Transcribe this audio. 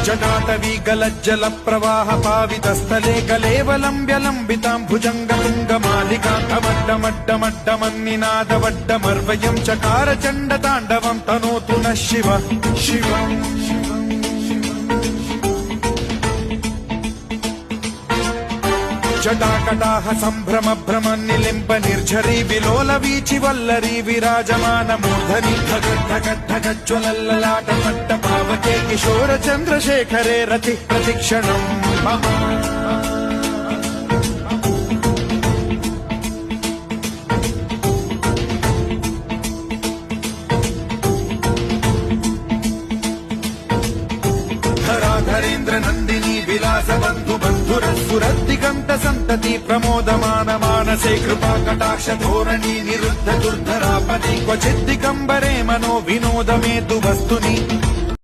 जटाटवी गलज्जल प्रवाह पावितस्थले कलेवलम्ब्य लम्बितां भुजङ्गतुङ्गमालिकान्तमड्डमड्डमड्डमन्निनादवड्डमर्वयं चकार चण्डताण्डवं तनोतु नः शिव शिव जटाकटाह सम्भ्रम भ्रम निलिम्ब निर्झरी विलोल वीचि वल्लरी विराजमान मूर्धनि धगद्धगद्धगज्ज्वलल्ललाट पट्ट पावके किशोर चन्द्रशेखरे रति प्रतिक्षणम् मम धराधरेन्द्र नन्दिनी विलास बन्धु बन्धुरस्फुरद्दिगन्त सन्तति प्रमोदमान मानसे कृपा कटाक्ष धोरणी निरुद्ध दुर्धरापदि क्वचिद्दिगम्बरे मनो विनोदमेतु वस्तुनि